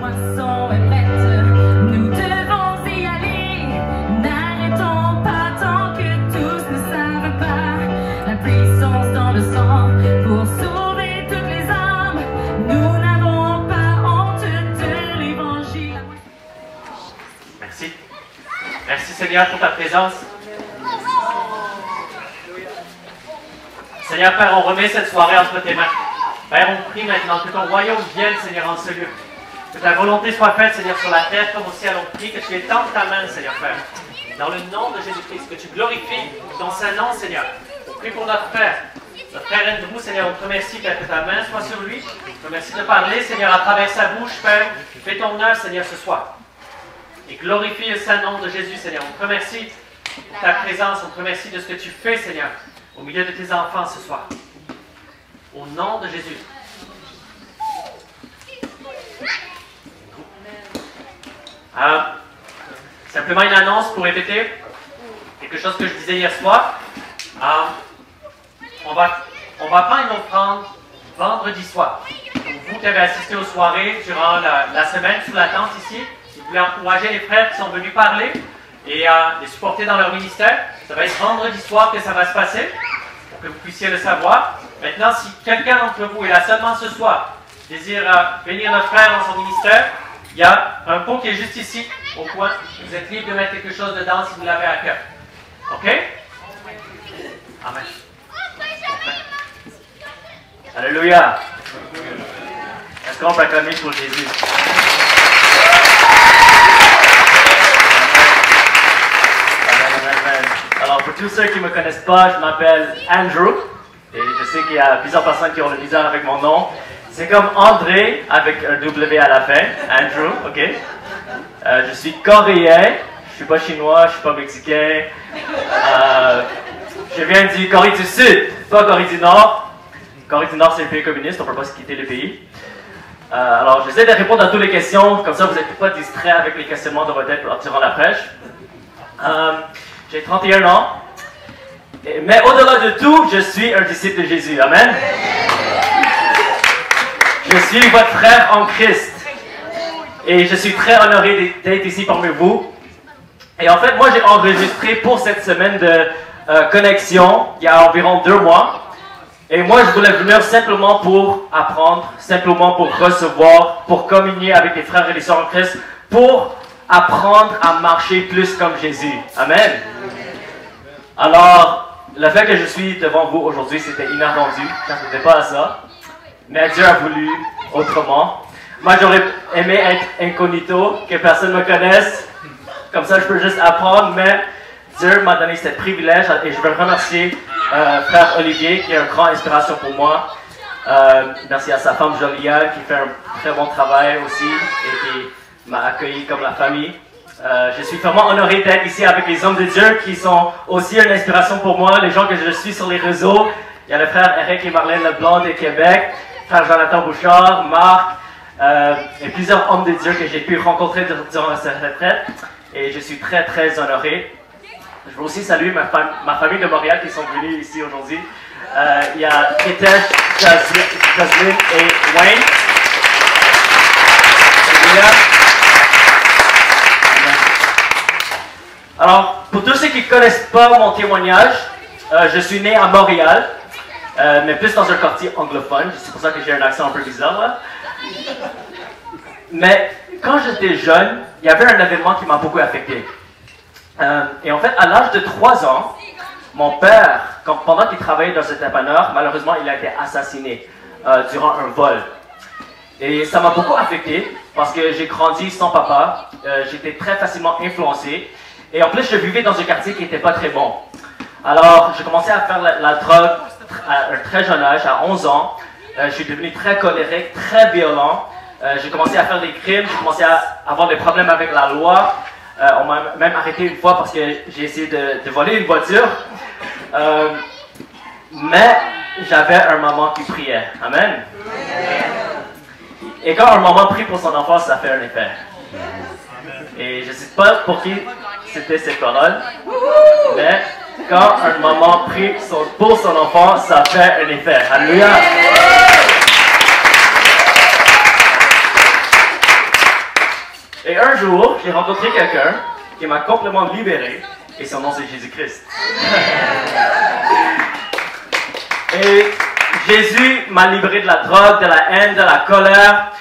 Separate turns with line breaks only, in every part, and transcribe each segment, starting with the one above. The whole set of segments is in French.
moisson est prête, nous devons y aller. N'arrêtons pas tant que tous ne savent pas la puissance dans le sang pour sauver toutes les âmes. Nous n'avons pas honte de l'évangile.
Merci. Merci Seigneur pour ta présence. Seigneur Père, on remet cette soirée entre tes mains. Père, on prie maintenant que ton royaume vienne, Seigneur, en ce lieu. Que ta volonté soit faite, Seigneur, sur la terre comme au ciel. On prie que tu étendes ta main, Seigneur Père. Dans le nom de Jésus-Christ, que tu glorifies ton Saint-Nom, Seigneur. On prie pour notre Père. Notre Père Andrew, Seigneur, on te remercie, Père, que ta main soit sur lui. On te remercie de parler, Seigneur, à travers sa bouche, Père. Fais ton œuvre, Seigneur, ce soir. Et glorifie le Saint-Nom de Jésus, Seigneur. On te remercie pour ta présence. On te remercie de ce que tu fais, Seigneur, au milieu de tes enfants ce soir. Au nom de Jésus. Simplement une annonce pour répéter quelque chose que je disais hier soir. On va prendre une offrande vendredi soir. Donc, vous qui avez assisté aux soirées durant la semaine sous la tente ici, si vous voulez encourager les frères qui sont venus parler et les supporter dans leur ministère, ça va être vendredi soir que ça va se passer, pour que vous puissiez le savoir. Maintenant, si quelqu'un d'entre vous est là seulement ce soir, désire bénir notre frère dans son ministère, il y a un pot qui est juste ici, au coin. Vous êtes libre de mettre quelque chose dedans si vous l'avez à cœur. OK? Amen. Alléluia. Est-ce qu'on peut acclamer pour Jésus? Amen. Alors, pour tous ceux qui ne me connaissent pas, je m'appelle Andrew. Et je sais qu'il y a plusieurs personnes qui ont le misère avec mon nom. C'est comme André avec un W à la fin. Andrew, OK? Je suis coréen. Je suis pas chinois, je suis pas mexicain. Je viens du Corée du Sud, pas Corée du Nord. Corée du Nord, c'est le pays communiste, on ne peut pas se quitter le pays. Alors, j'essaie de répondre à toutes les questions, comme ça vous n'êtes pas distrait avec les questionnements de votre tête durant la prêche. J'ai 31 ans. Mais au-delà de tout, je suis un disciple de Jésus. Amen. Je suis votre frère en Christ. Et je suis très honoré d'être ici parmi vous. Et en fait, moi, j'ai enregistré pour cette semaine de connexion, il y a environ 2 mois. Et moi, je voulais venir simplement pour apprendre, simplement pour recevoir, pour communier avec les frères et les sœurs en Christ, pour apprendre à marcher plus comme Jésus. Amen. Alors, le fait que je suis devant vous aujourd'hui, c'était inattendu. Je ne m'attendais pas à ça. Mais Dieu a voulu autrement. Moi, j'aurais aimé être incognito, que personne ne me connaisse. Comme ça, je peux juste apprendre. Mais Dieu m'a donné ce privilège. Et je veux remercier frère Olivier, qui est une grande inspiration pour moi. Merci à sa femme Jolia, qui fait un très bon travail aussi et qui m'a accueilli comme la famille. Je suis vraiment honoré d'être ici avec les hommes de Dieu qui sont aussi une inspiration pour moi, les gens que je suis sur les réseaux. Il y a le frère Eric et Marlène Leblanc de Québec, frère Jonathan Bouchard, Marc, et plusieurs hommes de Dieu que j'ai pu rencontrer durant cette retraite. Et je suis très, très honoré. Je veux aussi saluer ma famille de Montréal qui sont venus ici aujourd'hui. Il y a Ketesh, Jocelyn et Wayne. Alors, pour tous ceux qui ne connaissent pas mon témoignage, je suis né à Montréal, mais plus dans un quartier anglophone. C'est pour ça que j'ai un accent un peu bizarre là. Mais quand j'étais jeune, il y avait un événement qui m'a beaucoup affecté. Et en fait, à l'âge de 3 ans, mon père, pendant qu'il travaillait dans ce dépanneur, malheureusement, il a été assassiné durant un vol. Et ça m'a beaucoup affecté parce que j'ai grandi sans papa, j'étais très facilement influencé. Et en plus, je vivais dans un quartier qui n'était pas très bon. Alors, j'ai commencé à faire la drogue à un très jeune âge, à 11 ans. Je suis devenu très colérique, très violent. J'ai commencé à faire des crimes, j'ai commencé à avoir des problèmes avec la loi. On m'a même arrêté une fois parce que j'ai essayé de voler une voiture. Mais j'avais un maman qui priait. Amen. Et quand un maman prie pour son enfant, ça fait un effet. Et je ne sais pas pour qui c'était cette parole, mais quand un maman prie pour son enfant, ça fait un effet. Alléluia. Et un jour, j'ai rencontré quelqu'un qui m'a complètement libéré, et son nom c'est Jésus-Christ. Et Jésus m'a libéré de la drogue, de la haine, de la colère,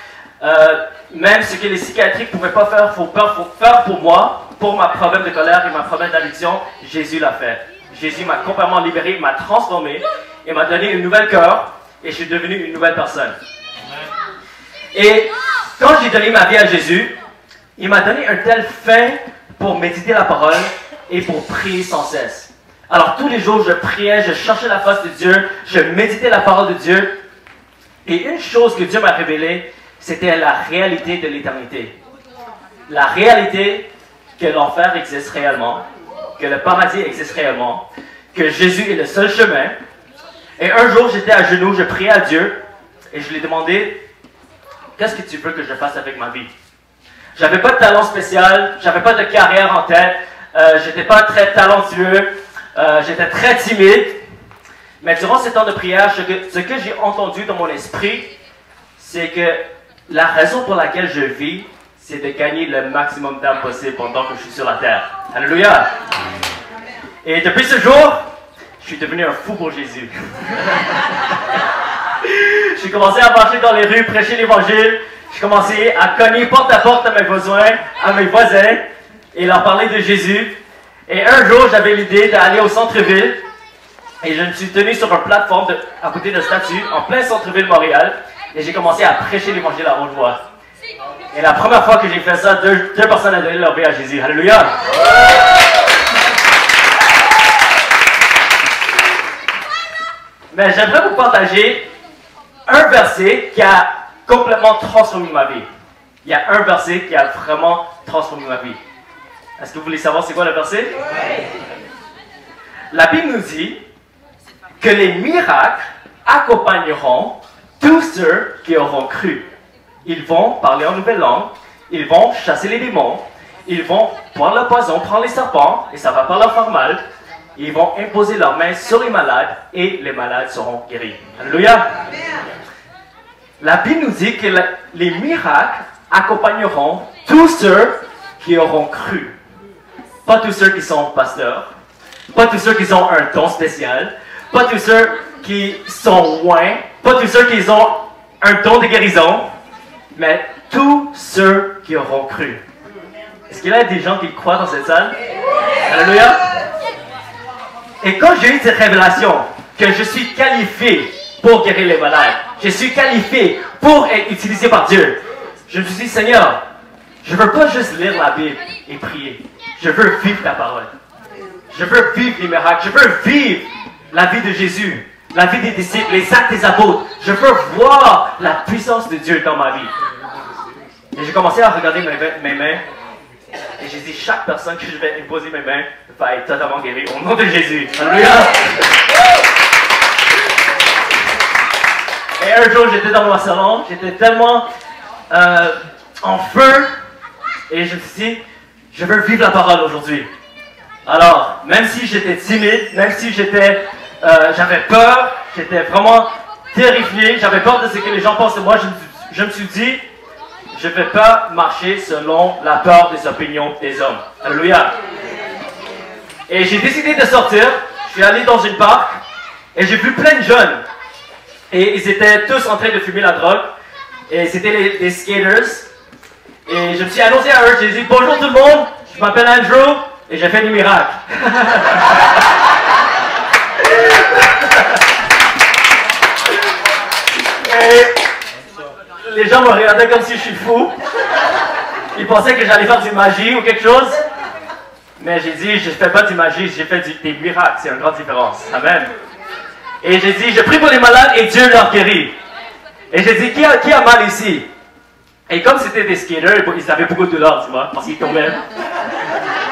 même ce que les psychiatriques ne pouvaient pas faire, faut faire pour moi, pour ma problème de colère et ma problème d'addiction, Jésus l'a fait. Jésus m'a complètement libéré, m'a transformé, et m'a donné une nouvelle cœur, et je suis devenu une nouvelle personne. Et quand j'ai donné ma vie à Jésus, il m'a donné un tel fin pour méditer la parole et pour prier sans cesse. Alors tous les jours, je priais, je cherchais la face de Dieu, je méditais la parole de Dieu. Et une chose que Dieu m'a révélée, c'était la réalité de l'éternité. La réalité que l'enfer existe réellement, que le paradis existe réellement, que Jésus est le seul chemin. Et un jour, j'étais à genoux, je priais à Dieu et je lui ai demandé, qu'est-ce que tu veux que je fasse avec ma vie? J'avais pas de talent spécial, j'avais pas de carrière en tête, j'étais pas très talentueux, j'étais très timide. Mais durant ces temps de prière, ce que j'ai entendu dans mon esprit, c'est que la raison pour laquelle je vis, c'est de gagner le maximum d'âme possible pendant que je suis sur la terre. Alléluia! Et depuis ce jour, je suis devenu un fou pour Jésus. J'ai commencé à marcher dans les rues, prêcher l'évangile. J'ai commencé à cogner porte à porte à mes voisins et leur parler de Jésus. Et un jour, j'avais l'idée d'aller au centre-ville. Et je me suis tenu sur une plateforme à côté d'un statut, en plein centre-ville Montréal. Et j'ai commencé à prêcher l'évangile à haute voix. Et la première fois que j'ai fait ça, deux personnes ont donné leur vie à Jésus. Alléluia! Mais j'aimerais vous partager un verset qui a complètement transformé ma vie. Il y a un verset qui a vraiment transformé ma vie. Est-ce que vous voulez savoir c'est quoi le verset? Oui. La Bible nous dit que les miracles accompagneront tous ceux qui auront cru. Ils vont parler en nouvelle langue, ils vont chasser les démons, ils vont boire le poison, prendre les serpents, et ça ne va pas leur faire mal. Ils vont imposer leurs mains sur les malades, et les malades seront guéris. Alléluia! La Bible nous dit que les miracles accompagneront tous ceux qui auront cru. Pas tous ceux qui sont pasteurs, pas tous ceux qui ont un don spécial, pas tous ceux qui sont loin, pas tous ceux qui ont un don de guérison, mais tous ceux qui auront cru. Est-ce qu'il y a des gens qui croient dans cette salle? Alléluia! Et quand j'ai eu cette révélation que je suis qualifié pour guérir les malades, je suis qualifié pour être utilisé par Dieu, je me suis dit, Seigneur, je ne veux pas juste lire la Bible et prier. Je veux vivre ta parole. Je veux vivre les miracles. Je veux vivre la vie de Jésus, la vie des disciples, les actes des apôtres. Je veux voir la puissance de Dieu dans ma vie. Et j'ai commencé à regarder mes mains. Et j'ai dit, chaque personne que je vais imposer mes mains va être totalement guérie au nom de Jésus. Alléluia! Et un jour, j'étais dans mon salon, j'étais tellement en feu, et je me suis dit, je veux vivre la parole aujourd'hui. Alors, même si j'étais timide, même si j'avais peur, j'étais vraiment terrifié, j'avais peur de ce que les gens pensent de moi, je me suis dit, je ne vais pas marcher selon la peur des opinions des hommes. Alléluia. Et j'ai décidé de sortir, je suis allé dans une parc, et j'ai vu plein de jeunes. Et ils étaient tous en train de fumer la drogue. Et c'était les skaters. Et je me suis annoncé à eux, j'ai dit, bonjour tout le monde, je m'appelle Andrew, et j'ai fait des miracles. Et les gens me regardaient comme si je suis fou. Ils pensaient que j'allais faire du magie ou quelque chose. Mais j'ai dit, je ne fais pas du magie, j'ai fait des miracles, c'est une grande différence. Amen. Et j'ai dit, je prie pour les malades et Dieu leur guérit. Et j'ai dit, qui a mal ici? Et comme c'était des skaters, ils avaient beaucoup de douleurs, tu vois, parce qu'ils tombaient.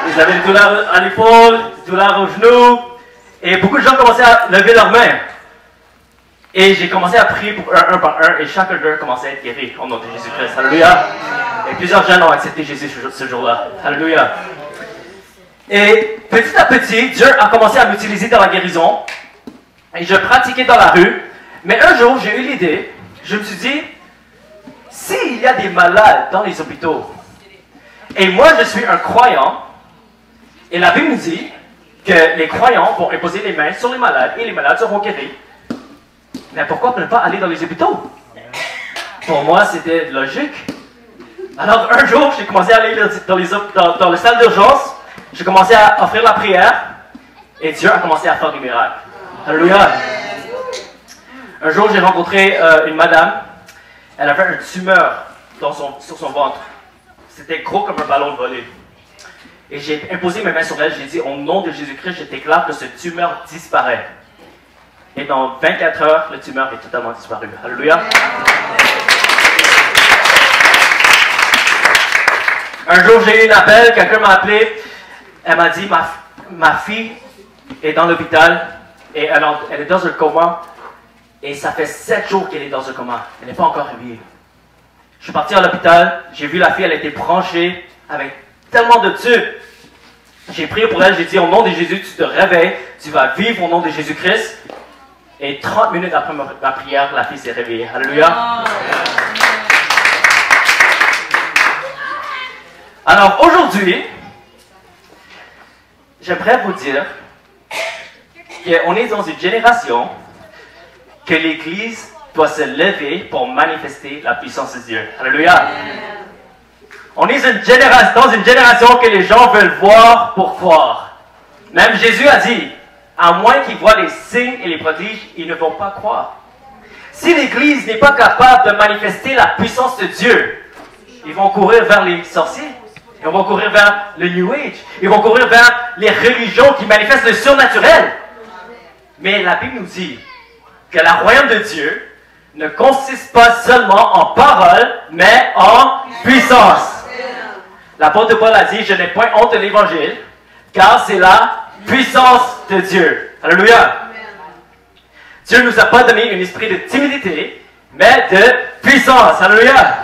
Ils avaient des douleurs à l'épaule, des douleurs au genou. Et beaucoup de gens commençaient à lever leurs mains. Et j'ai commencé à prier pour un par un, et chacun d'eux commençait à être guéri au nom de Jésus-Christ. Alléluia. Et plusieurs jeunes ont accepté Jésus ce jour-là. Alléluia. Et petit à petit, Dieu a commencé à m'utiliser dans la guérison. Et je pratiquais dans la rue. Mais un jour, j'ai eu l'idée, je me suis dit, s'il y a des malades dans les hôpitaux, Et moi, je suis un croyant. Et la Bible nous dit que les croyants vont imposer les mains sur les malades et les malades seront guéris. Mais pourquoi ne pas aller dans les hôpitaux? Pour moi, c'était logique. Alors, un jour, j'ai commencé à aller dans les salles d'urgence. J'ai commencé à offrir la prière. Et Dieu a commencé à faire des miracles. Alléluia. Un jour, j'ai rencontré une madame. Elle avait une tumeur sur son ventre. C'était gros comme un ballon de volley. Et j'ai imposé mes mains sur elle. J'ai dit, au nom de Jésus-Christ, je déclare que ce tumeur disparaît. Et dans 24 heures, le tumeur est totalement disparu. Alléluia. Un jour, j'ai eu un appel. Quelqu'un m'a appelé. Elle m'a dit, ma fille est dans l'hôpital. Et elle est dans un coma. Et ça fait 7 jours qu'elle est dans un coma. Elle n'est pas encore réveillée. Je suis parti à l'hôpital. J'ai vu la fille, elle était branchée avec tellement de tubes. J'ai prié pour elle. J'ai dit, au nom de Jésus, tu te réveilles. Tu vas vivre au nom de Jésus-Christ. Et 30 minutes après ma prière, la fille s'est réveillée. Alléluia. Alors aujourd'hui, j'aimerais vous dire qu'on est dans une génération que l'Église doit se lever pour manifester la puissance de Dieu. Alléluia. On est dans une génération que les gens veulent voir pour croire. Même Jésus a dit, à moins qu'ils voient les signes et les prodiges, ils ne vont pas croire. Si l'Église n'est pas capable de manifester la puissance de Dieu, ils vont courir vers les sorciers. Ils vont courir vers le New Age. Ils vont courir vers les religions qui manifestent le surnaturel. Mais la Bible nous dit que la royaume de Dieu ne consiste pas seulement en parole, mais en puissance. L'apôtre Paul a dit, je n'ai point honte de l'évangile, car c'est la puissance de Dieu. Alléluia. Dieu ne nous a pas donné un esprit de timidité, mais de puissance. Alléluia.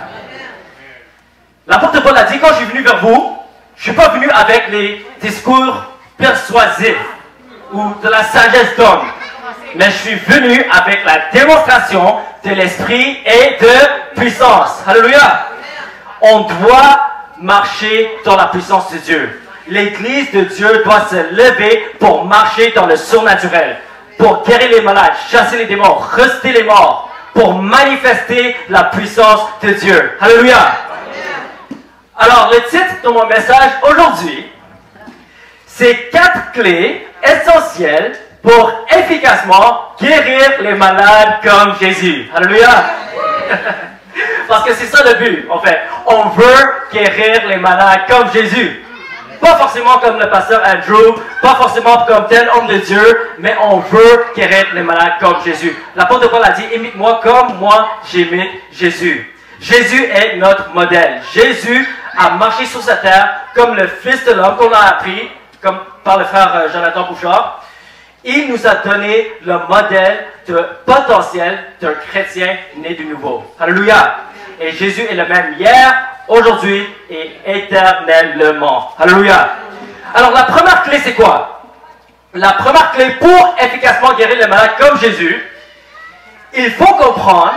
L'apôtre Paul a dit, quand je suis venu vers vous, je ne suis pas venu avec les discours persuasifs ou de la sagesse d'homme, mais je suis venu avec la démonstration de l'esprit et de puissance. Alléluia. On doit marcher dans la puissance de Dieu. L'Église de Dieu doit se lever pour marcher dans le surnaturel, pour guérir les malades, chasser les démons, ressusciter les morts, pour manifester la puissance de Dieu. Alléluia. Alors, le titre de mon message aujourd'hui, c'est 4 clés essentielles pour efficacement guérir les malades comme Jésus. Alléluia. Parce que c'est ça le but, en fait. On veut guérir les malades comme Jésus. Pas forcément comme le pasteur Andrew, pas forcément comme tel homme de Dieu, mais on veut guérir les malades comme Jésus. L'apôtre Paul a dit, imite-moi comme moi j'imite Jésus. Jésus est notre modèle. Jésus a marché sur cette terre comme le Fils de l'homme qu'on a appris, comme par le frère Jonathan Bouchard. Il nous a donné le modèle de potentiel d'un chrétien né de nouveau. Alléluia. Et Jésus est le même hier, aujourd'hui et éternellement. Alléluia. Alors la première clé, c'est quoi? La première clé pour efficacement guérir les malades comme Jésus, il faut comprendre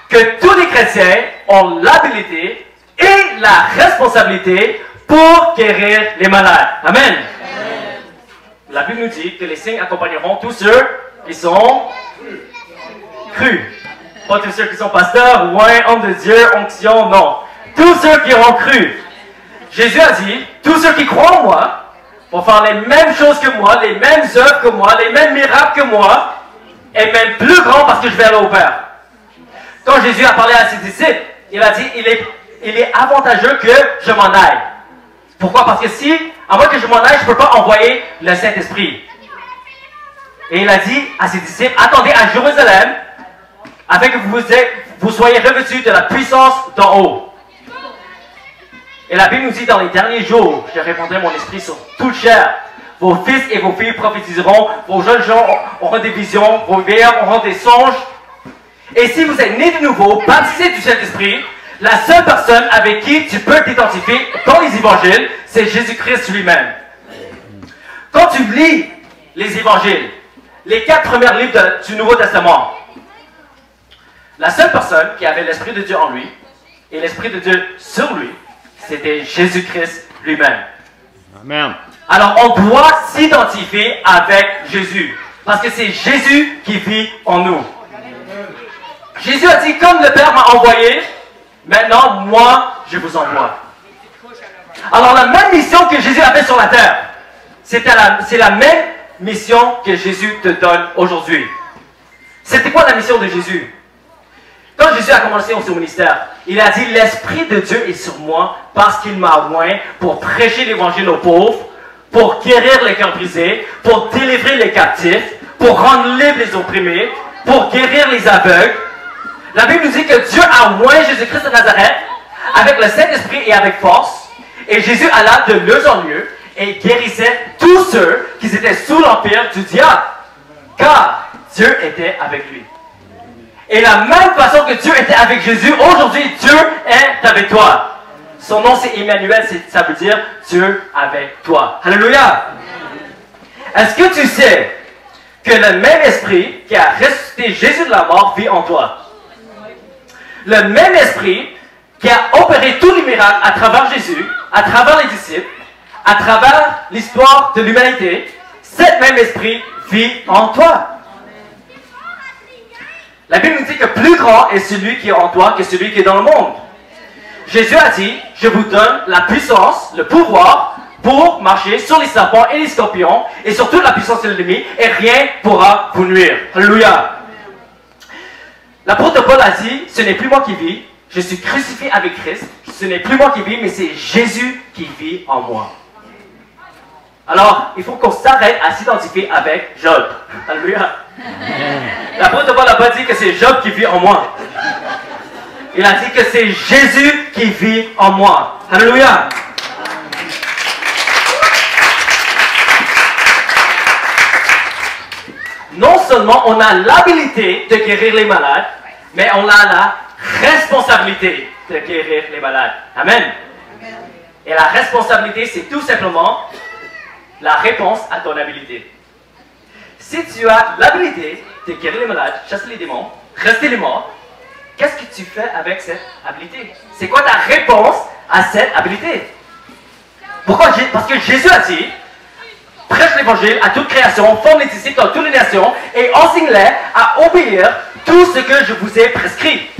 que tous les chrétiens ont l'habilité et la responsabilité pour guérir les malades. Amen. La Bible nous dit que les signes accompagneront tous ceux qui sont crus. Pas tous ceux qui sont pasteurs, ouais, hommes de Dieu, onction, non. Tous ceux qui auront cru. Jésus a dit, tous ceux qui croient en moi vont faire les mêmes choses que moi, les mêmes œuvres que moi, les mêmes miracles que moi, et même plus grands parce que je vais aller au Père. Quand Jésus a parlé à ses disciples, il a dit, il est avantageux que je m'en aille. Pourquoi? Parce que si, à moins que je m'en aille, je ne peux pas envoyer le Saint-Esprit. Et il a dit à ses disciples, attendez à Jérusalem, afin que vous soyez revêtus de la puissance d'en haut. Et la Bible nous dit, dans les derniers jours, je répandrai mon esprit sur toute chair. Vos fils et vos filles prophétiseront, vos jeunes gens auront des visions, vos vieillards auront des songes. Et si vous êtes nés de nouveau, baptisés du Saint-Esprit, la seule personne avec qui tu peux t'identifier dans les évangiles, c'est Jésus-Christ lui-même. Quand tu lis les évangiles, les 4 premiers livres du Nouveau Testament, la seule personne qui avait l'Esprit de Dieu en lui, et l'Esprit de Dieu sur lui, c'était Jésus-Christ lui-même.
Amen.
Alors, on doit s'identifier avec Jésus. Parce que c'est Jésus qui vit en nous. Jésus a dit, comme le Père m'a envoyé, maintenant, moi, je vous envoie. Alors, la même mission que Jésus avait sur la terre, c'est la même mission que Jésus te donne aujourd'hui. C'était quoi la mission de Jésus? Quand Jésus a commencé son ministère, il a dit, l'Esprit de Dieu est sur moi parce qu'il m'a oint pour prêcher l'évangile aux pauvres, pour guérir les cœurs brisés, pour délivrer les captifs, pour rendre libres les opprimés, pour guérir les aveugles. La Bible nous dit que Dieu a oint Jésus-Christ de Nazareth avec le Saint-Esprit et avec force. Et Jésus alla de lieu en lieu et guérissait tous ceux qui étaient sous l'empire du diable. Car Dieu était avec lui. Et la même façon que Dieu était avec Jésus, aujourd'hui, Dieu est avec toi. Son nom, c'est Emmanuel, ça veut dire Dieu avec toi. Alléluia! Est-ce que tu sais que le même esprit qui a ressuscité Jésus de la mort vit en toi? Le même esprit qui a opéré tous les miracles à travers Jésus, à travers les disciples, à travers l'histoire de l'humanité, cet même esprit vit en toi. La Bible nous dit que plus grand est celui qui est en toi que celui qui est dans le monde. Jésus a dit, je vous donne la puissance, le pouvoir pour marcher sur les serpents et les scorpions et sur toute la puissance de l'ennemi et rien pourra vous nuire. Alléluia. L'apôtre Paul a dit, ce n'est plus moi qui vis, je suis crucifié avec Christ, ce n'est plus moi qui vis, mais c'est Jésus qui vit en moi. Alors, il faut qu'on s'arrête à s'identifier avec Job. Alléluia. L'apôtre Paul n'a pas dit que c'est Job qui vit en moi. Il a dit que c'est Jésus qui vit en moi. Alléluia. Non seulement on a l'habilité de guérir les malades, mais on a la responsabilité de guérir les malades. Amen. Et la responsabilité, c'est tout simplement la réponse à ton habilité. Si tu as l'habilité de guérir les malades, chasser les démons, rester les morts, qu'est-ce que tu fais avec cette habilité? C'est quoi ta réponse à cette habilité? Pourquoi? Parce que Jésus a dit, prêche l'évangile à toute création, forme les disciples dans toutes les nations et enseigne-les à obéir tout ce que je vous ai prescrit.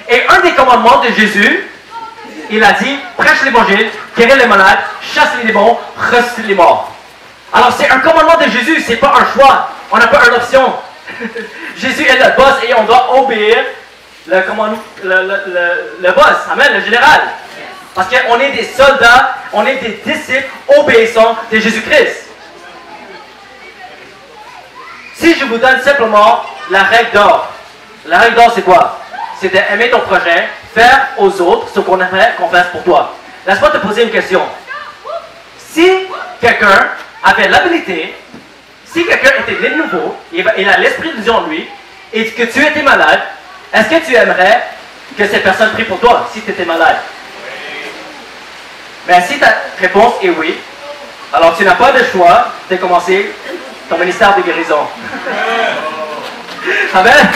Et un des commandements de Jésus, il a dit, prêche l'évangile, guérir les malades, chasse les démons, ressuscite les morts. Alors c'est un commandement de Jésus, c'est pas un choix, on n'a pas une option. Jésus est le boss et on doit obéir le boss, amen, le général. Parce qu'on est des soldats, on est des disciples obéissants de Jésus-Christ. Si je vous donne simplement la règle d'or, la règle d'or c'est quoi? C'est d'aimer ton prochain, faire aux autres ce qu'on aimerait qu'on fasse pour toi. Laisse-moi te poser une question. Si quelqu'un avait l'habilité, si quelqu'un était né de nouveau, il a l'esprit de Dieu en lui, et que tu étais malade, est-ce que tu aimerais que cette personne prie pour toi si tu étais malade? Mais si ta réponse est oui, alors tu n'as pas de choix de commencer ton ministère de guérison. Amen.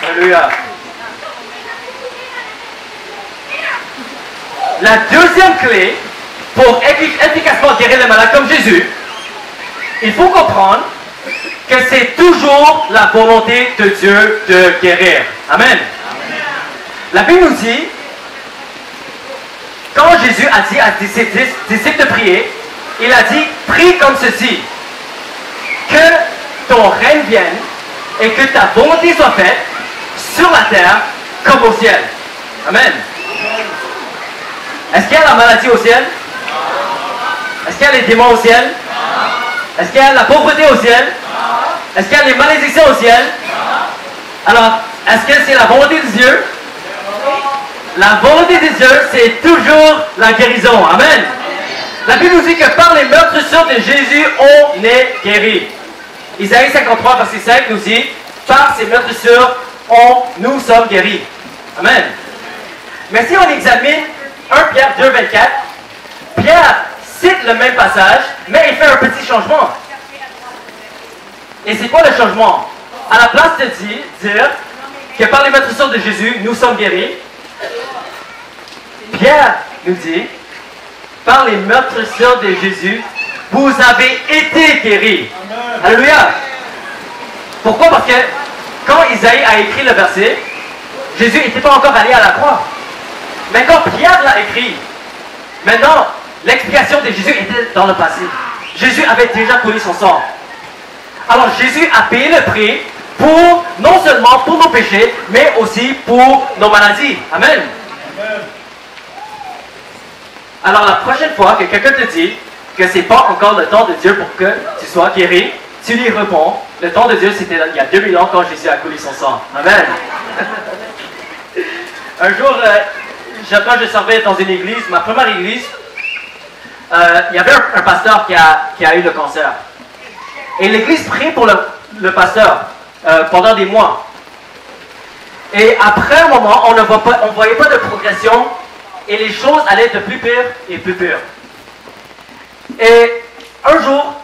Alléluia. La deuxième clé pour efficacement guérir les malades comme Jésus, il faut comprendre que c'est toujours la volonté de Dieu de guérir. Amen. La Bible nous dit, quand Jésus a dit à ses disciples de prier, il a dit, prie comme ceci, que ton règne vienne et que ta volonté soit faite sur la terre comme au ciel. Amen. Est-ce qu'il y a la maladie au ciel? Est-ce qu'il y a les démons au ciel? Est-ce qu'il y a la pauvreté au ciel? Est-ce qu'il y a les malédictions au ciel? Alors, est-ce que c'est la volonté de Dieu? La volonté de Dieu, c'est toujours la guérison. Amen. La Bible nous dit que par les meurtrissures de Jésus, on est guéri. Isaïe 53, verset 5 nous dit, par ces meurtrissures, nous sommes guéris. Amen. Mais si on examine 1 Pierre 2, 24, Pierre cite le même passage, mais il fait un petit changement. Et c'est quoi le changement? À la place de dire, que par les meurtrissures de Jésus, nous sommes guéris. Pierre nous dit, par les meurtrissures de Jésus, vous avez été guéris. Alléluia. Pourquoi? Parce que quand Isaïe a écrit le verset, Jésus n'était pas encore allé à la croix. Mais quand Pierre l'a écrit, maintenant, l'expiation de Jésus était dans le passé. Jésus avait déjà coulé son sang. Alors Jésus a payé le prix pour, non seulement pour nos péchés, mais aussi pour nos maladies. Amen. Alors la prochaine fois que quelqu'un te dit que ce n'est pas encore le temps de Dieu pour que tu sois guéri, tu lui réponds, le temps de Dieu c'était il y a 2000 ans quand Jésus a coulé son sang. Amen. Un jour, quand je servais dans une église, ma première église, il y avait un pasteur qui a eu le cancer. Et l'église prie pour le pasteur pendant des mois. Et après un moment, on ne voyait pas de progression et les choses allaient de plus pire et plus pire. Et un jour,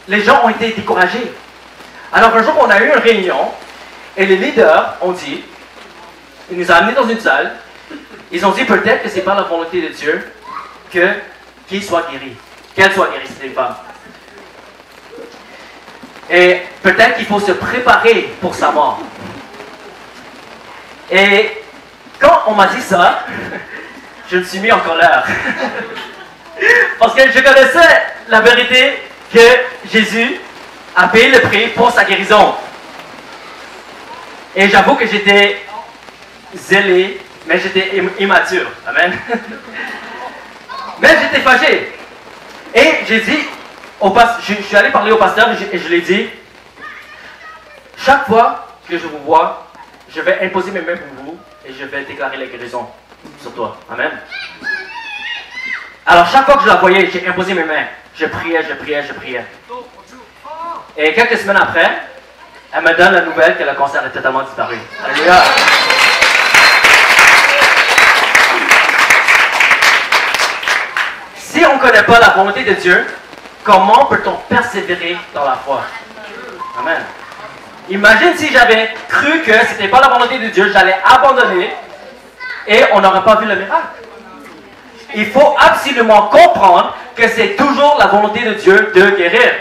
les gens ont été découragés. Alors un jour, on a eu une réunion et les leaders ont dit, ils nous ont amenés dans une salle, ils ont dit peut-être que ce n'est pas la volonté de Dieu qu'il soit guéri, qu'elle soit guérie, c'est une femme. Et peut-être qu'il faut se préparer pour sa mort. Et quand on m'a dit ça, je me suis mis en colère. Parce que je connaissais la vérité que Jésus a payé le prix pour sa guérison. Et j'avoue que j'étais zélé, mais j'étais immature. Amen. Mais j'étais fâché. Et j'ai dit, je suis allé parler au pasteur et je lui ai dit, chaque fois que je vous vois, je vais imposer mes mains pour vous et je vais déclarer la guérison sur toi. Amen. Alors chaque fois que je la voyais, j'ai imposé mes mains. Je priais. Et quelques semaines après, elle me donne la nouvelle que le cancer est totalement disparu. Alléluia. Si on ne connaît pas la volonté de Dieu, comment peut-on persévérer dans la foi? Amen. Imagine si j'avais cru que ce n'était pas la volonté de Dieu, j'allais abandonner et on n'aurait pas vu le miracle. Il faut absolument comprendre que c'est toujours la volonté de Dieu de guérir.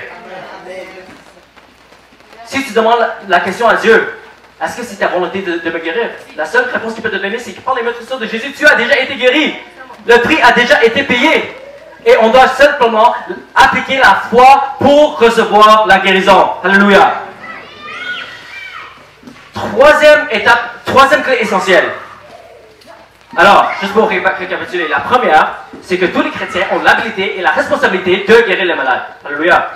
Si tu demandes la question à Dieu, est-ce que c'est ta volonté de me guérir? La seule réponse qu'il peut te donner, c'est que par les meurtrissures de Jésus, tu as déjà été guéri. Le prix a déjà été payé. Et on doit simplement appliquer la foi pour recevoir la guérison. Alléluia. Troisième étape, troisième clé essentielle. Alors, juste pour récapituler, la première, c'est que tous les chrétiens ont l'habilité et la responsabilité de guérir les malades. Alléluia.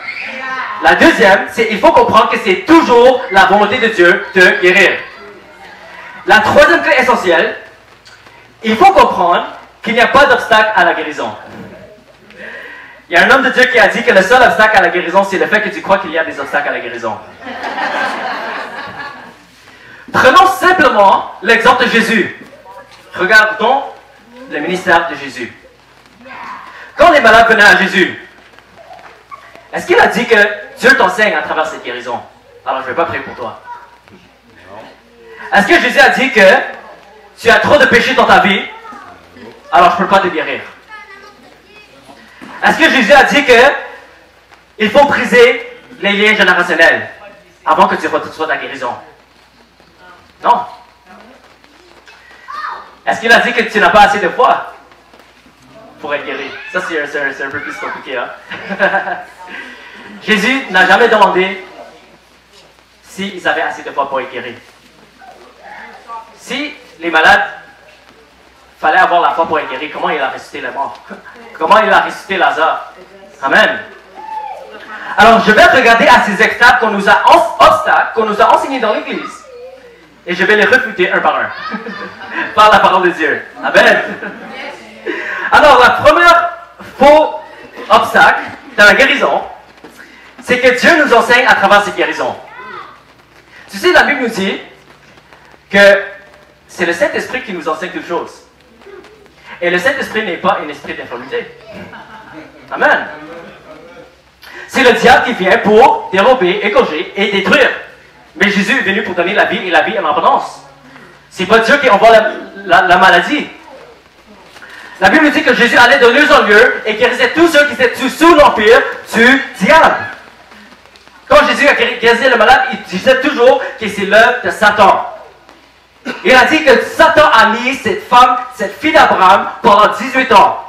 La deuxième, c'est qu'il faut comprendre que c'est toujours la volonté de Dieu de guérir. La troisième clé essentielle, il faut comprendre qu'il n'y a pas d'obstacle à la guérison. Il y a un homme de Dieu qui a dit que le seul obstacle à la guérison, c'est le fait que tu crois qu'il y a des obstacles à la guérison. Prenons simplement l'exemple de Jésus. Regardons le ministère de Jésus. Quand les malades venaient à Jésus, est-ce qu'il a dit que Dieu t'enseigne à travers cette guérison? Alors je ne vais pas prier pour toi. Est-ce que Jésus a dit que tu as trop de péchés dans ta vie? Alors je ne peux pas te guérir. Est-ce que Jésus a dit que il faut briser les liens générationnels avant que tu reçoives ta guérison? Non. Est-ce qu'il a dit que tu n'as pas assez de foi pour être guéri? Ça, c'est un peu plus compliqué. Hein? Jésus n'a jamais demandé s'ils avaient assez de foi pour être guéris. Si les malades fallait avoir la foi pour être guéri, comment il a ressuscité les morts? Comment il a ressuscité Lazare? Amen. Alors, je vais regarder à ces obstacles qu'on nous a enseignés dans l'Église. Et je vais les réfuter un par un. Par la parole de Dieu. Amen. Alors, la première faux obstacle dans la guérison, c'est que Dieu nous enseigne à travers cette guérison. Tu sais, la Bible nous dit que c'est le Saint-Esprit qui nous enseigne toutes choses. Et le Saint-Esprit n'est pas un esprit d'infirmité. Amen. C'est le diable qui vient pour dérober, égorger et détruire. Mais Jésus est venu pour donner la vie et la vie en abondance. C'est pas Dieu qui envoie la maladie. La Bible dit que Jésus allait de lieu en lieu et guérissait tous ceux qui étaient sous l'empire du diable. Quand Jésus a guéri le malade, il disait toujours que c'est l'œuvre de Satan. Il a dit que Satan a mis cette femme, cette fille d'Abraham, pendant 18 ans.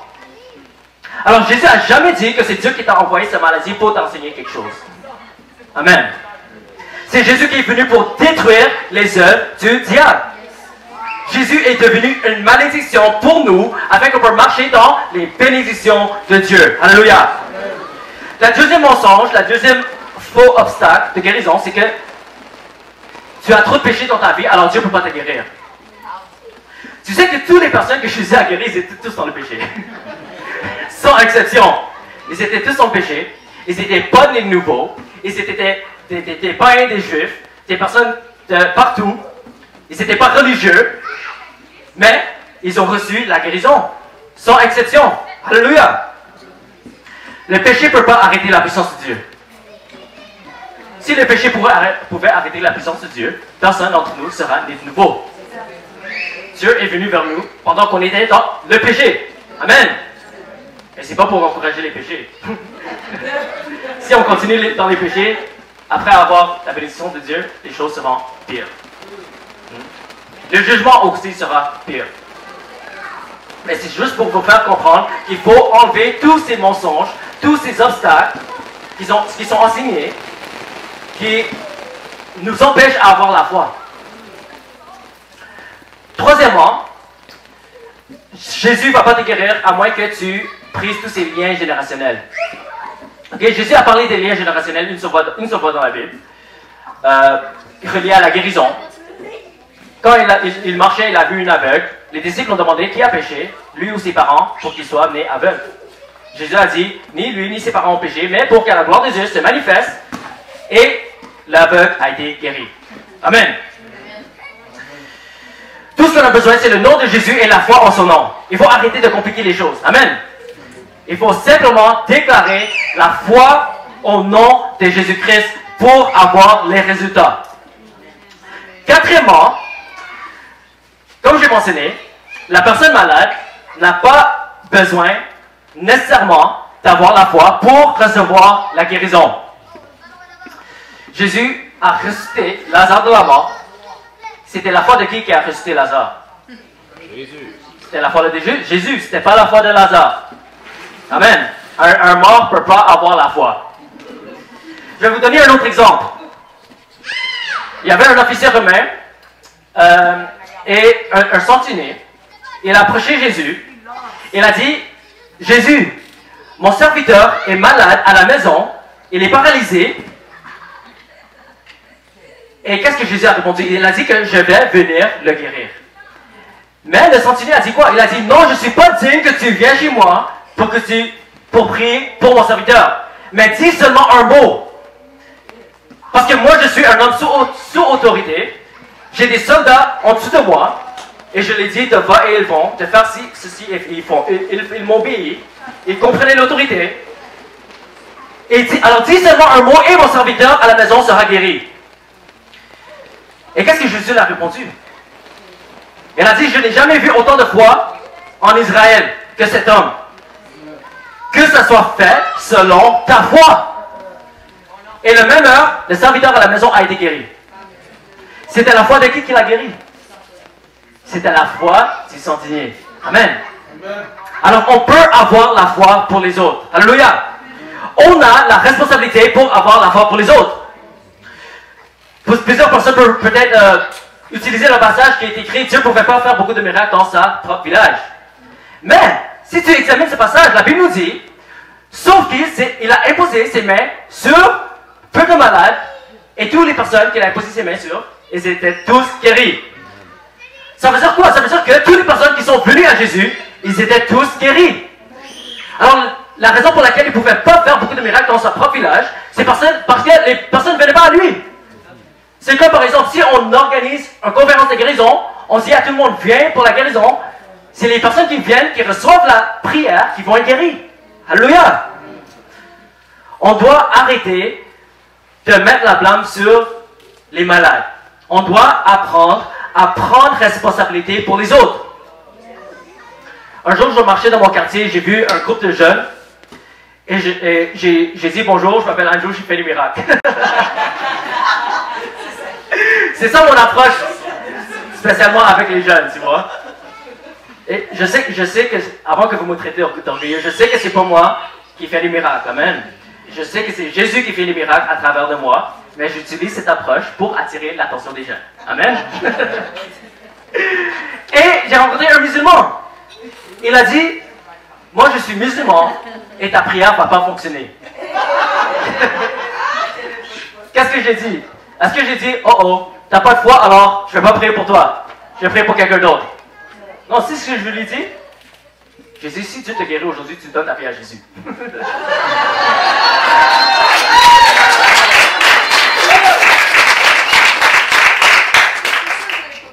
Alors Jésus n'a jamais dit que c'est Dieu qui t'a envoyé cette maladie pour t'enseigner quelque chose. Amen. C'est Jésus qui est venu pour détruire les œuvres du diable. Jésus est devenu une malédiction pour nous, afin qu'on puisse marcher dans les bénédictions de Dieu. Alléluia. La deuxième mensonge, la deuxième faux obstacle de guérison, c'est que tu as trop de péché dans ta vie, alors Dieu ne peut pas te guérir. Tu sais que toutes les personnes que Jésus a guéries, ils étaient tous dans le péché. Sans exception. Ils étaient tous dans le péché. Ils n'étaient pas des nouveaux. Ils étaient des païens, des juifs, des personnes de partout. Ils n'étaient pas religieux. Mais ils ont reçu la guérison. Sans exception. Alléluia. Le péché ne peut pas arrêter la puissance de Dieu. Si le péché pouvait arrêter la puissance de Dieu, personne d'entre nous sera né de nouveau. Dieu est venu vers nous pendant qu'on était dans le péché. Amen. Et c'est pas pour encourager les péchés. Si on continue dans les péchés, après avoir la bénédiction de Dieu, les choses seront pires. Le jugement aussi sera pire. Mais c'est juste pour vous faire comprendre qu'il faut enlever tous ces mensonges, tous ces obstacles qui sont enseignés, qui nous empêchent d'avoir la foi. Troisièmement, Jésus ne va pas te guérir à moins que tu brises tous ces liens générationnels. Okay? Jésus a parlé des liens générationnels une seule fois dans la Bible, reliés à la guérison. Quand il marchait, il a vu une aveugle. Les disciples ont demandé qui a péché, lui ou ses parents, pour qu'il soit né aveugle. Jésus a dit, ni lui ni ses parents ont péché, mais pour que la gloire de Dieu se manifeste, et l'aveugle a été guéri. Amen. Tout ce qu'on a besoin, c'est le nom de Jésus et la foi en son nom. Il faut arrêter de compliquer les choses. Amen. Il faut simplement déclarer la foi au nom de Jésus-Christ pour avoir les résultats. Quatrièmement, comme j'ai mentionné, la personne malade n'a pas besoin nécessairement d'avoir la foi pour recevoir la guérison. Jésus a ressuscité Lazare de la mort. C'était la foi de qui a ressuscité Lazare? Jésus. C'était la foi de Jésus, c'était pas la foi de Lazare. Amen. Un mort ne peut pas avoir la foi. Je vais vous donner un autre exemple. Il y avait un officier romain et un centenier. Il a approché Jésus. Il a dit, Jésus, mon serviteur est malade à la maison, il est paralysé. Et qu'est-ce que Jésus a répondu? Il a dit que je vais venir le guérir. Mais le centenier a dit quoi? Il a dit, non, je ne suis pas digne que tu viennes chez moi pour prier pour mon serviteur. Mais dis seulement un mot. Parce que moi, je suis un homme sous autorité. J'ai des soldats en dessous de moi. Et je les dis de va et ils vont, de faire ceci et ils font. Ils m'obéissent. Ils comprenaient l'autorité. Alors dis seulement un mot et mon serviteur à la maison sera guéri. Et qu'est-ce que Jésus a répondu? Il a dit, je n'ai jamais vu autant de foi en Israël que cet homme. Que ça soit fait selon ta foi. Et le même heure, le serviteur à la maison a été guéri. C'était la foi de qui l'a guéri? C'était la foi du centenier. Amen. Alors on peut avoir la foi pour les autres. Alléluia. On a la responsabilité pour avoir la foi pour les autres. Plusieurs personnes peuvent peut-être utiliser le passage qui est écrit, Dieu ne pouvait pas faire beaucoup de miracles dans sa propre village. Mais, si tu examines ce passage, la Bible nous dit, sauf qu'il a imposé ses mains sur peu de malades, et toutes les personnes qu'il a imposé ses mains sur, ils étaient tous guéris. Ça veut dire quoi? Ça veut dire que toutes les personnes qui sont venues à Jésus, ils étaient tous guéris. Alors, la raison pour laquelle il ne pouvait pas faire beaucoup de miracles dans sa propre village, c'est parce que les personnes ne venaient pas à lui. C'est comme par exemple, si on organise une conférence de guérison, on dit à tout le monde, viens pour la guérison. C'est les personnes qui viennent, qui reçoivent la prière, qui vont être guéries. Alléluia! On doit arrêter de mettre la blâme sur les malades. On doit apprendre à prendre responsabilité pour les autres. Un jour, je marchais dans mon quartier, j'ai vu un groupe de jeunes et j'ai dit bonjour, je m'appelle Andrew, je fais des miracles. C'est ça mon approche, spécialement avec les jeunes, tu vois. Et je sais que, avant que vous me traitez d'orgueilleux, je sais que c'est pas moi qui fais des miracles, amen. Je sais que c'est Jésus qui fait des miracles à travers de moi, mais j'utilise cette approche pour attirer l'attention des jeunes, amen. Et j'ai rencontré un musulman. Il a dit, moi je suis musulman et ta prière va pas fonctionner. Qu'est-ce que j'ai dit? Est-ce que j'ai dit, oh, t'as pas de foi, alors je vais pas prier pour toi, je vais prier pour quelqu'un d'autre? Non, c'est ce que je lui ai dit. J'ai dit, si Dieu te guérit aujourd'hui, tu donnes ta vie à Jésus.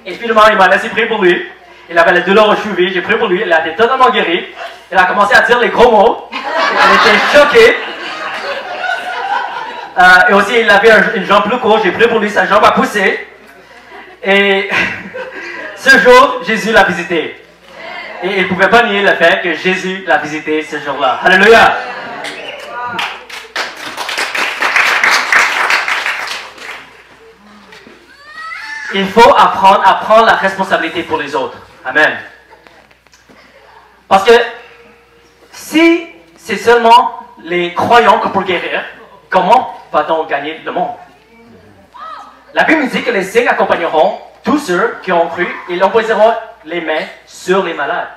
Et finalement, il m'a laissé prier pour lui. Il avait les douleurs aux chevilles, j'ai prié pour lui, il a été totalement guéri. Il a commencé à dire les gros mots. Il était choqué. Et aussi, il avait une jambe plus courte, j'ai prié pour lui, sa jambe a poussé. Et ce jour, Jésus l'a visité. Et il ne pouvait pas nier le fait que Jésus l'a visité ce jour-là. Alléluia! Il faut apprendre à prendre la responsabilité pour les autres. Amen. Parce que si c'est seulement les croyants que pour guérir, comment va-t-on gagner le monde? La Bible nous dit que les signes accompagneront tous ceux qui ont cru et ils imposeront les mains sur les malades.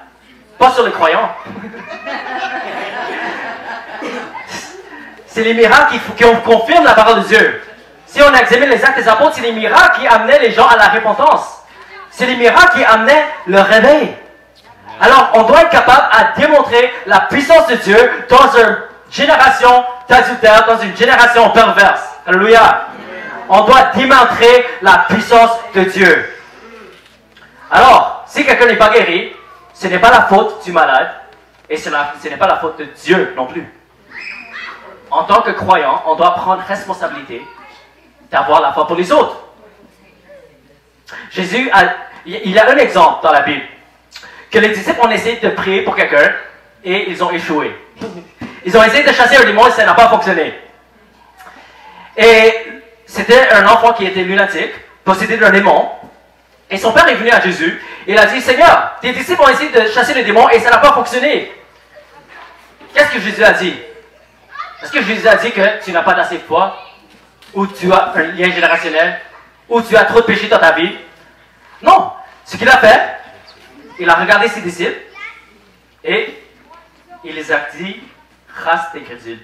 Pas sur les croyants. C'est les miracles qui confirment la parole de Dieu. Si on examine les actes des apôtres, c'est les miracles qui amenaient les gens à la repentance. C'est les miracles qui amenaient le réveil. Alors, on doit être capable à démontrer la puissance de Dieu dans une génération d'adultères, dans une génération perverse. Alléluia. On doit démontrer la puissance de Dieu. Alors, si quelqu'un n'est pas guéri, ce n'est pas la faute du malade et ce n'est pas la faute de Dieu non plus. En tant que croyant, on doit prendre responsabilité d'avoir la foi pour les autres. Jésus, il y a un exemple dans la Bible, que les disciples ont essayé de prier pour quelqu'un et ils ont échoué. Ils ont essayé de chasser un démon et ça n'a pas fonctionné. Et c'était un enfant qui était lunatique, possédé d'un démon, et son père est venu à Jésus, et il a dit, Seigneur, tes disciples ont essayé de chasser le démon et ça n'a pas fonctionné. Qu'est-ce que Jésus a dit? Est-ce que Jésus a dit que tu n'as pas d'assez de foi, ou tu as un lien générationnel, ou tu as trop de péché dans ta vie? Non. Ce qu'il a fait, il a regardé ses disciples, et il les a dit, race d'incrédules.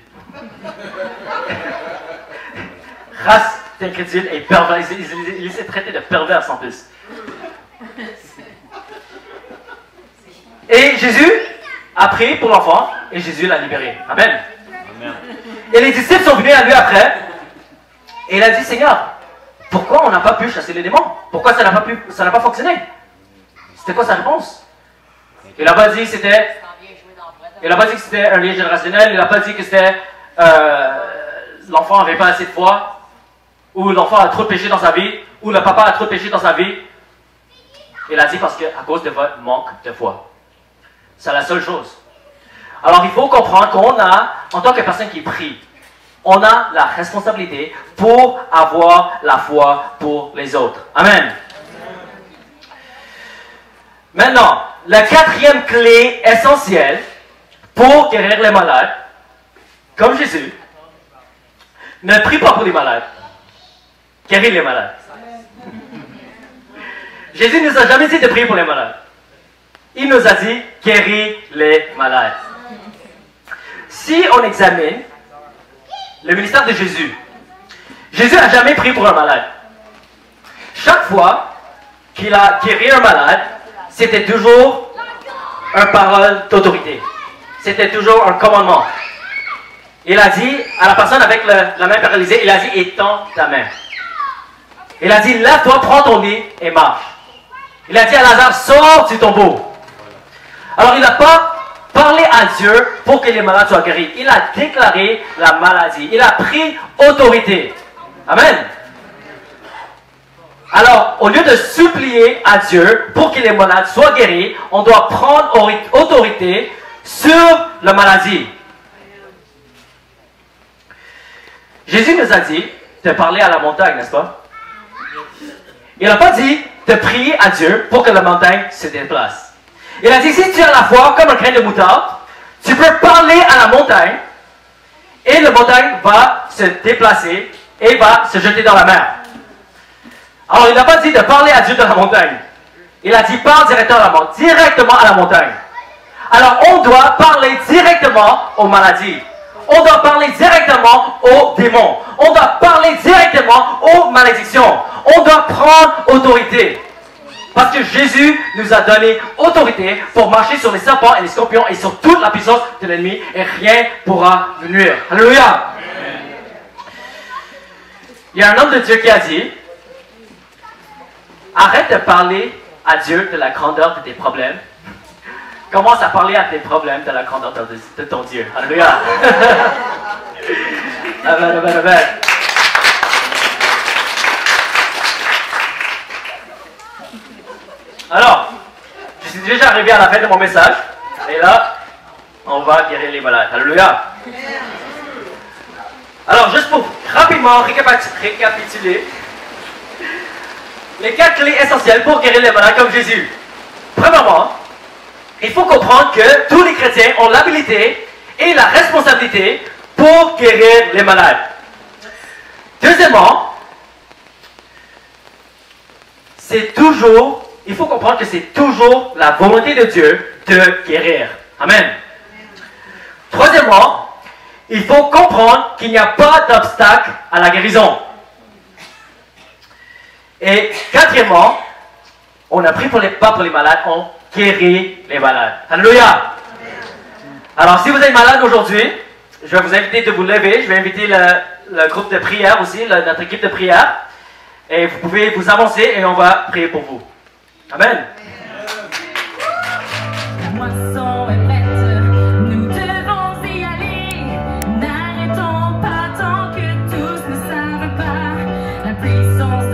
Race d'incrédules et pervers. Il les a traités de pervers en plus. Et Jésus a prié pour l'enfant, et Jésus l'a libéré. Amen. Amen. Et les disciples sont venus à lui après, et il a dit, Seigneur, pourquoi on n'a pas pu chasser les démons? Pourquoi ça n'a pas fonctionné? C'était quoi sa réponse? Il n'a pas dit que c'était un lien générationnel, il n'a pas dit que c'était l'enfant n'avait pas assez de foi, ou l'enfant a trop de péché dans sa vie, ou le papa a trop de péché dans sa vie. Il a dit parce qu'à cause de votre manque de foi. C'est la seule chose. Alors il faut comprendre qu'on a, en tant que personne qui prie, on a la responsabilité pour avoir la foi pour les autres. Amen. Maintenant, la quatrième clé essentielle pour guérir les malades, comme Jésus, ne prie pas pour les malades, guéris les malades. Jésus ne nous a jamais dit de prier pour les malades. Il nous a dit, guéris les malades. Si on examine le ministère de Jésus, Jésus n'a jamais prié pour un malade. Chaque fois qu'il a guéri un malade, c'était toujours une parole d'autorité. C'était toujours un commandement. Il a dit à la personne avec la main paralysée, il a dit, étends ta main. Il a dit, lève-toi, prends ton lit et marche. Il a dit à Lazare, sors du tombeau. Alors il n'a pas parlé à Dieu pour que les malades soient guéris. Il a déclaré la maladie. Il a pris autorité. Amen. Alors, au lieu de supplier à Dieu pour que les malades soient guéris, on doit prendre autorité sur la maladie. Jésus nous a dit de parler à la montagne, n'est-ce pas? Il n'a pas dit de prier à Dieu pour que la montagne se déplace. Il a dit, si tu as la foi comme un grain de moutarde, tu peux parler à la montagne et la montagne va se déplacer et va se jeter dans la mer. Alors, il n'a pas dit de parler à Dieu de la montagne. Il a dit, parle directement à la montagne. Alors, on doit parler directement aux maladies. On doit parler directement aux démons. On doit parler directement aux malédictions. On doit prendre autorité. Parce que Jésus nous a donné autorité pour marcher sur les serpents et les scorpions et sur toute la puissance de l'ennemi et rien pourra nous nuire. Alléluia. Il y a un homme de Dieu qui a dit, arrête de parler à Dieu de la grandeur de tes problèmes. Commence à parler à tes problèmes de la grandeur de ton Dieu. Alléluia. Amen, amen, amen. Alors, je suis déjà arrivé à la fin de mon message. Et là, on va guérir les malades. Alléluia. Alors, juste pour rapidement récapituler les 4 clés essentielles pour guérir les malades comme Jésus. Premièrement, il faut comprendre que tous les chrétiens ont l'habilité et la responsabilité pour guérir les malades. Deuxièmement, il faut comprendre que c'est toujours la volonté de Dieu de guérir. Amen. Troisièmement, il faut comprendre qu'il n'y a pas d'obstacle à la guérison. Et quatrièmement, on a pris pas pour les malades, on guérit les malades. Alléluia. Alors, si vous êtes malade aujourd'hui, je vais vous inviter de vous lever. Je vais inviter le groupe de prière aussi, notre équipe de prière. Et vous pouvez vous avancer et on va prier pour vous. Amen.
La moisson est prête, nous devons y aller. N'arrêtons pas tant que tous ne savent pas la puissance